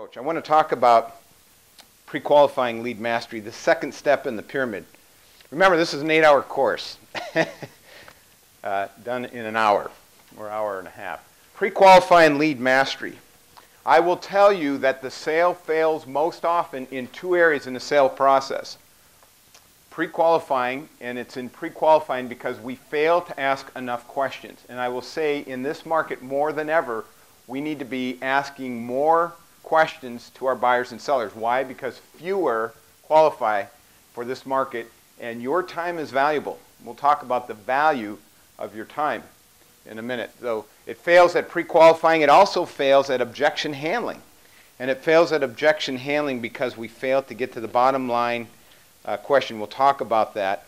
approach. I want to talk about pre-qualifying lead mastery, the second step in the pyramid. Remember, this is an 8-hour course done in an hour or hour and a half. Pre-qualifying lead mastery. I will tell you that the sale fails most often in two areas in the sale process. Pre-qualifying, and it's in pre-qualifying because we fail to ask enough questions. And I will say in this market more than ever, we need to be asking more questions to our buyers and sellers. Why? Because fewer qualify for this market, and your time is valuable. We'll talk about the value of your time in a minute. So it fails at pre-qualifying. It also fails at objection handling. And it fails at objection handling because we fail to get to the bottom line question. We'll talk about that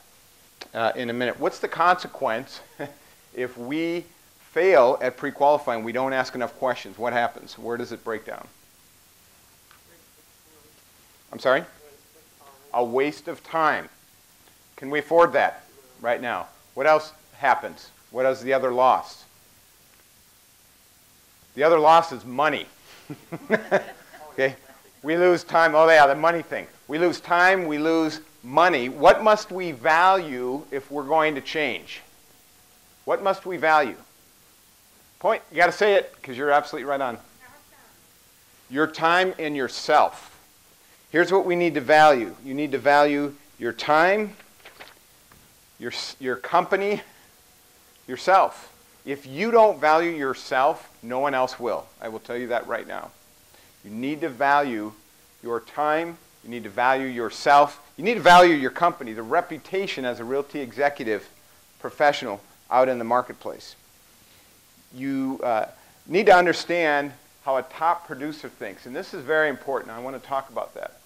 in a minute. What's the consequence if we fail at pre-qualifying? We don't ask enough questions. What happens? Where does it break down? I'm sorry? A waste of time. Can we afford that right now? What else happens? What is the other loss? The other loss is money. Okay? We lose time. Oh, yeah, the money thing. We lose time. We lose money. What must we value if we're going to change? What must we value? Point. You got to say it because you're absolutely right on. Your time and yourself. Here's what we need to value. You need to value your time, your company, yourself. If you don't value yourself, no one else will. I will tell you that right now. You need to value your time. You need to value yourself. You need to value your company, the reputation as a realty executive professional out in the marketplace. You need to understand how a top producer thinks. And this is very important. I want to talk about that.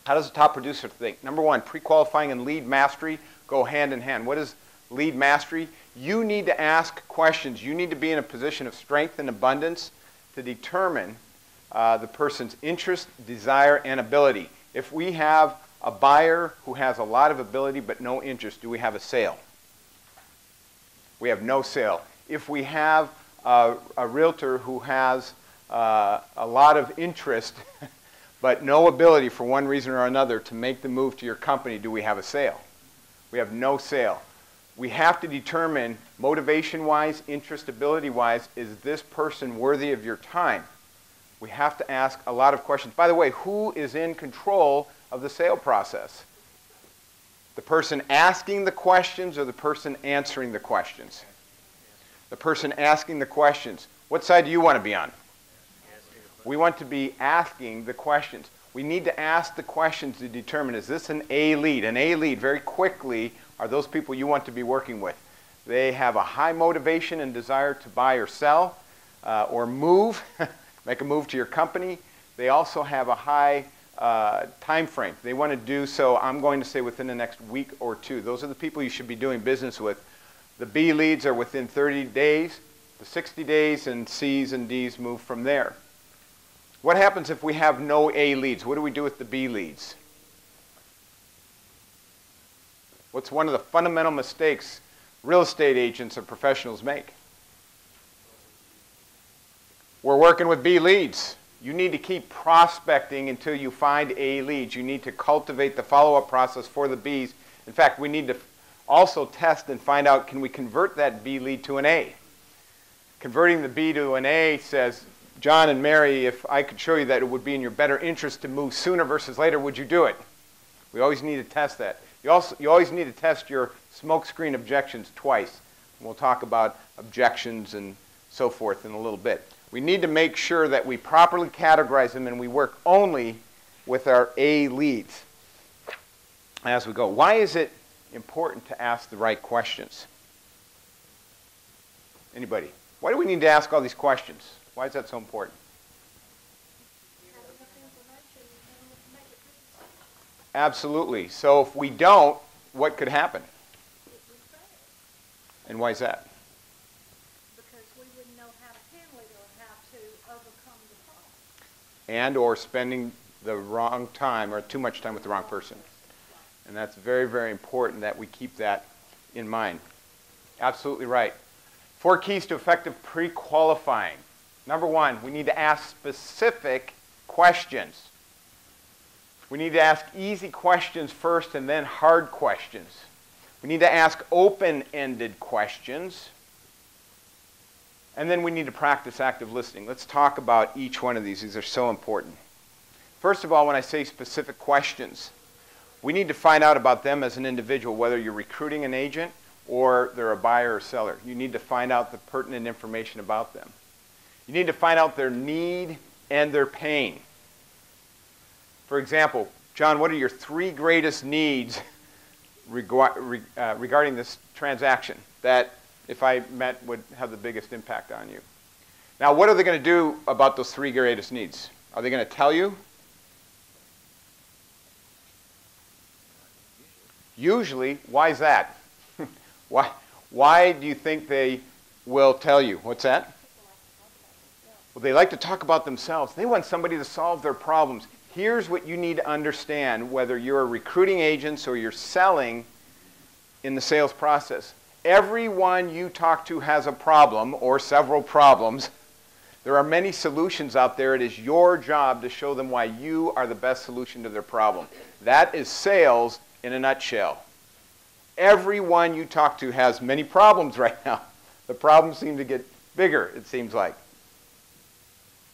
How does a top producer think? Number one, pre-qualifying and lead mastery go hand in hand. What is lead mastery? You need to ask questions. You need to be in a position of strength and abundance to determine the person's interest, desire, and ability. If we have a buyer who has a lot of ability but no interest, do we have a sale? We have no sale. If we have a realtor who has a lot of interest but no ability for one reason or another to make the move to your company, do we have a sale? We have no sale. We have to determine motivation-wise, interest, ability-wise, is this person worthy of your time? We have to ask a lot of questions. By the way, who is in control of the sale process? The person asking the questions or the person answering the questions? The person asking the questions. What side do you want to be on? We want to be asking the questions. We need to ask the questions to determine, is this an A lead? An A lead, very quickly, are those people you want to be working with. They have a high motivation and desire to buy or sell or move, make a move to your company. They also have a high time frame. They want to do so, I'm going to say, within the next week or two. Those are the people you should be doing business with. The B leads are within 30 days, the 60 days, and C's and D's move from there. What happens if we have no A leads? What do we do with the B leads? What's one of the fundamental mistakes real estate agents or professionals make? We're working with B leads. You need to keep prospecting until you find A leads. You need to cultivate the follow-up process for the Bs. In fact, we need to also test and find out, can we convert that B lead to an A? Converting the B to an A says, John and Mary, if I could show you that it would be in your better interest to move sooner versus later, would you do it? We always need to test that. You always need to test your smokescreen objections twice. We'll talk about objections and so forth in a little bit. We need to make sure that we properly categorize them and we work only with our A leads as we go. Why is it important to ask the right questions? Anybody? Why do we need to ask all these questions? Why is that so important? Absolutely. So if we don't, what could happen? And why is that? Because we wouldn't know how to handle it or how to overcome the problem. And or spending the wrong time or too much time with the wrong person. And that's very, very important that we keep that in mind. Absolutely right. 4 keys to effective pre-qualifying. Number one, we need to ask specific questions. We need to ask easy questions first and then hard questions. We need to ask open-ended questions. And then we need to practice active listening. Let's talk about each one of these. These are so important. First of all, when I say specific questions, we need to find out about them as an individual, whether you're recruiting an agent or they're a buyer or seller. You need to find out the pertinent information about them. You need to find out their need and their pain. For example, John, what are your 3 greatest needs regarding this transaction that, if I met, would have the biggest impact on you? Now, what are they going to do about those 3 greatest needs? Are they going to tell you? Usually. Why is that? Why do you think they will tell you? What's that? Well, they like to talk about themselves. They want somebody to solve their problems. Here's what you need to understand, whether you're recruiting agents or you're selling in the sales process. Everyone you talk to has a problem or several problems. There are many solutions out there. It is your job to show them why you are the best solution to their problem. That is sales in a nutshell. Everyone you talk to has many problems right now. The problems seem to get bigger, it seems like.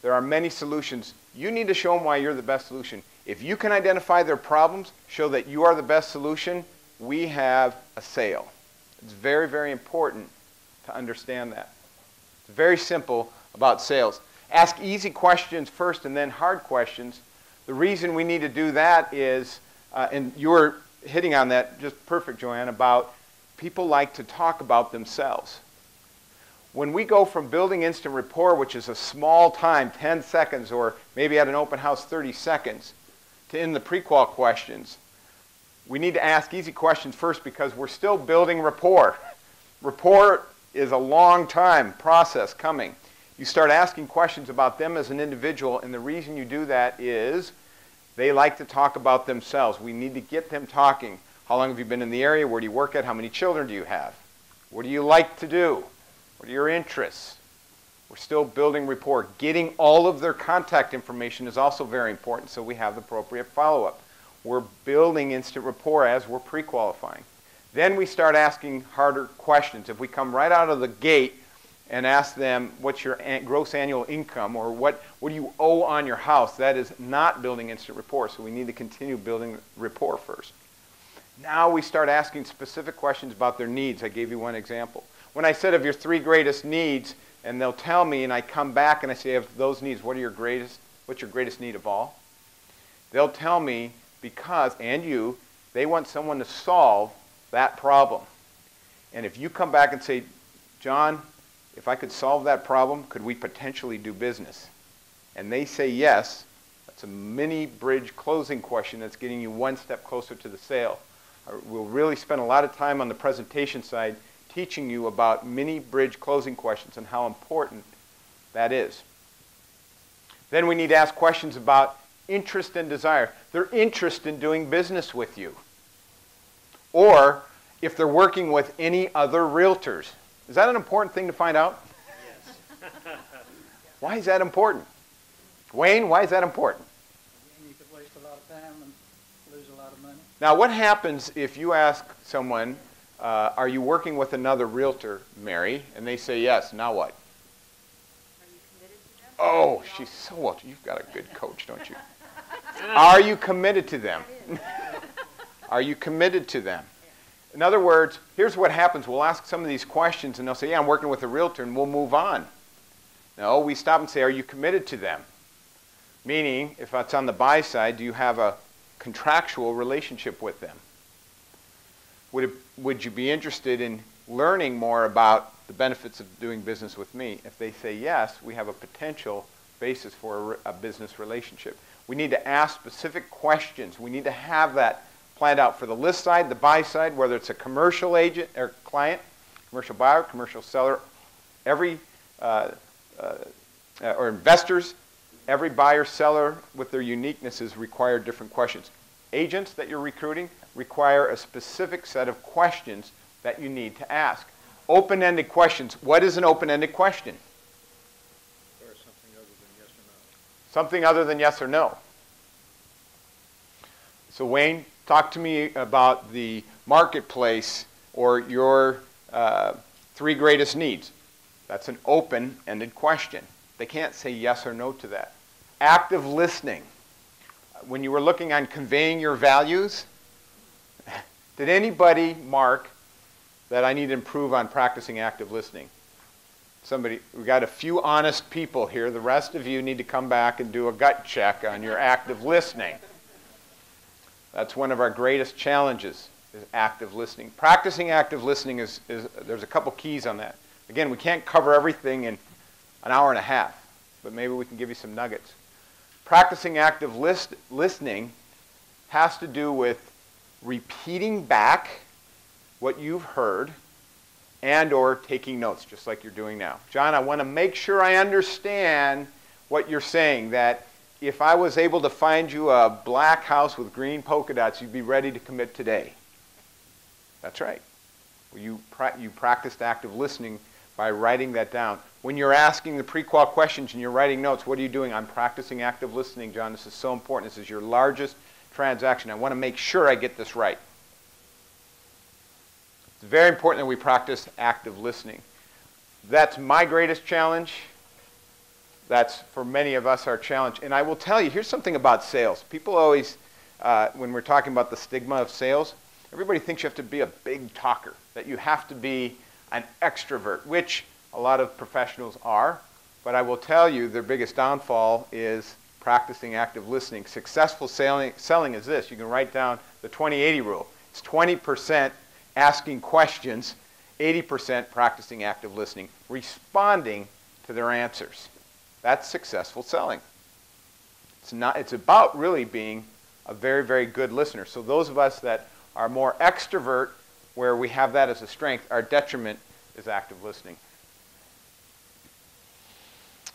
There are many solutions. You need to show them why you're the best solution. If you can identify their problems, show that you are the best solution, we have a sale. It's very, very important to understand that. It's very simple about sales. Ask easy questions first and then hard questions. The reason we need to do that is, and you were hitting on that just perfect, Joanne, about people like to talk about themselves. When we go from building instant rapport, which is a small time, 10 seconds, or maybe at an open house 30 seconds, to in the pre-qual questions, we need to ask easy questions first because we're still building rapport. Rapport is a long time process coming. You start asking questions about them as an individual, and the reason you do that is they like to talk about themselves. We need to get them talking. How long have you been in the area? Where do you work at? How many children do you have? What do you like to do? What are your interests? We're still building rapport. Getting all of their contact information is also very important, so we have the appropriate follow-up. We're building instant rapport as we're pre-qualifying. Then we start asking harder questions. If we come right out of the gate and ask them, what's your gross annual income, or what do you owe on your house, that is not building instant rapport, so we need to continue building rapport first. Now we start asking specific questions about their needs. I gave you one example. When I said of your 3 greatest needs, and they'll tell me, and I come back and I say, of those needs, what's your greatest need of all? They'll tell me because, and you, they want someone to solve that problem. And if you come back and say, John, if I could solve that problem, could we potentially do business? And they say yes, that's a mini bridge closing question that's getting you one step closer to the sale. We'll really spend a lot of time on the presentation side teaching you about mini bridge closing questions and how important that is. Then we need to ask questions about interest and desire. Their interest in doing business with you. Or if they're working with any other realtors. Is that an important thing to find out? Yes. Why is that important? Wayne, why is that important? You could waste a lot of time and lose a lot of money. Now, what happens if you ask someone, are you working with another realtor, Mary? And they say yes. Now what? Are you committed to them? Oh, she's so well. You've got a good coach, don't you? Are you committed to them? Are you committed to them? In other words, here's what happens. We'll ask some of these questions, and they'll say, yeah, I'm working with a realtor, and we'll move on. No, we stop and say, are you committed to them? Meaning, if it's on the buy side, do you have a contractual relationship with them? Would you be interested in learning more about the benefits of doing business with me? If they say yes, we have a potential basis for a business relationship. We need to ask specific questions. We need to have that planned out for the list side, the buy side, whether it's a commercial agent or client, commercial buyer, commercial seller, or investors. Every buyer, seller with their uniquenesses require different questions. Agents that you're recruiting require a specific set of questions that you need to ask. Open-ended questions. What is an open-ended question? Or something other than yes or no. Something other than yes or no. So Wayne, talk to me about the marketplace or your 3 greatest needs. That's an open-ended question. They can't say yes or no to that. Active listening. When you were looking on conveying your values, did anybody mark that I need to improve on practicing active listening? Somebody, we got a few honest people here. The rest of you need to come back and do a gut check on your active listening. That's one of our greatest challenges, is active listening. Practicing active listening is there's a couple keys on that. Again, we can't cover everything in an hour and a half, but maybe we can give you some nuggets. Practicing active listening has to do with repeating back what you've heard and or taking notes, just like you're doing now. John, I want to make sure I understand what you're saying, that if I was able to find you a black house with green polka dots, you'd be ready to commit today. That's right. Well, you practiced active listening by writing that down. When you're asking the pre-qual questions and you're writing notes, what are you doing? I'm practicing active listening, John. This is so important. This is your largest transaction. I want to make sure I get this right. It's very important that we practice active listening. That's my greatest challenge. That's, for many of us, our challenge. And I will tell you, here's something about sales. People always, when we're talking about the stigma of sales, everybody thinks you have to be a big talker, that you have to be an extrovert, which a lot of professionals are. But I will tell you, their biggest downfall is practicing active listening. Successful selling is this. You can write down the 20-80 rule. It's 20% asking questions, 80% practicing active listening, responding to their answers. That's successful selling. It's about really being a very, very good listener. So those of us that are more extrovert, where we have that as a strength, our detriment is active listening.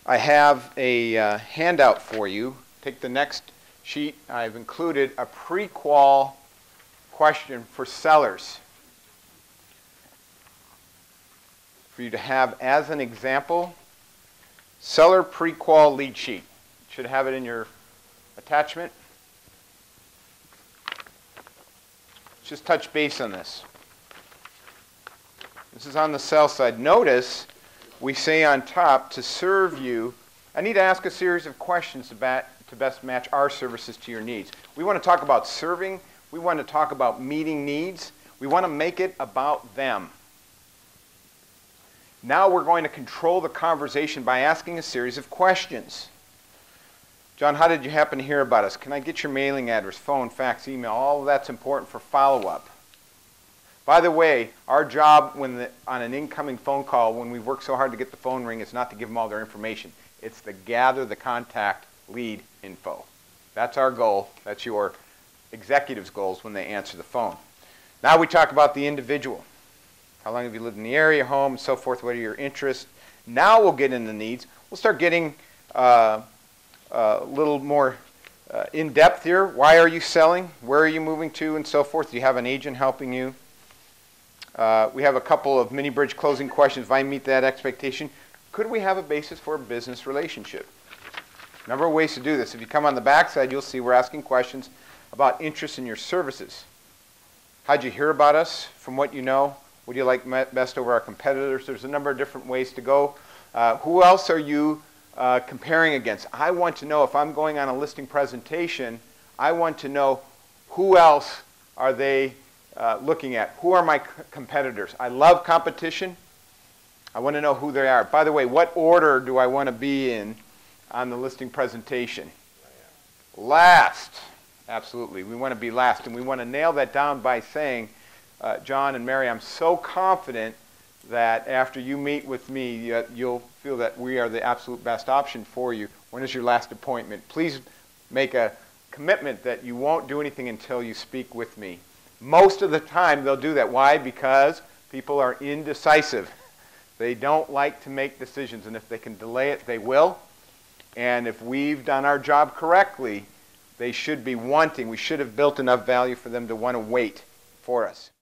I have a handout for you. Take the next sheet. I've included a pre-qual question for sellers for you to have as an example. Seller pre-qual lead sheet. Should have it in your attachment. Let's just touch base on this. This is on the sell side. Notice we say on top, to serve you, I need to ask a series of questions to best match our services to your needs. We want to talk about serving. We want to talk about meeting needs. We want to make it about them. Now we're going to control the conversation by asking a series of questions. John, how did you happen to hear about us? Can I get your mailing address, phone, fax, email? All of that's important for follow-up. By the way, our job on an incoming phone call, when we work so hard to get the phone ring, is not to give them all their information. It's to gather the contact lead info. That's our goal. That's your executive's goals when they answer the phone. Now we talk about the individual. How long have you lived in the area, home, and so forth? What are your interests? Now we'll get into needs. We'll start getting a little more in-depth here. Why are you selling? Where are you moving to, and so forth? Do you have an agent helping you? We have a couple of mini-bridge closing questions. If I meet that expectation, could we have a basis for a business relationship? A number of ways to do this. If you come on the back side, you'll see we're asking questions about interest in your services. How'd you hear about us? From what you know? What do you like best over our competitors? There's a number of different ways to go. Who else are you comparing against? I want to know, if I'm going on a listing presentation, I want to know who else are they looking at. Who are my competitors? I love competition. I want to know who they are. By the way, what order do I want to be in on the listing presentation? Last. Absolutely. We want to be last. And we want to nail that down by saying, John and Mary, I'm so confident that after you meet with me, you'll feel that we are the absolute best option for you. When is your last appointment? Please make a commitment that you won't do anything until you speak with me. Most of the time they'll do that. Why? Because people are indecisive. They don't like to make decisions, and if they can delay it, they will. And if we've done our job correctly, they should be wanting. We should have built enough value for them to want to wait for us.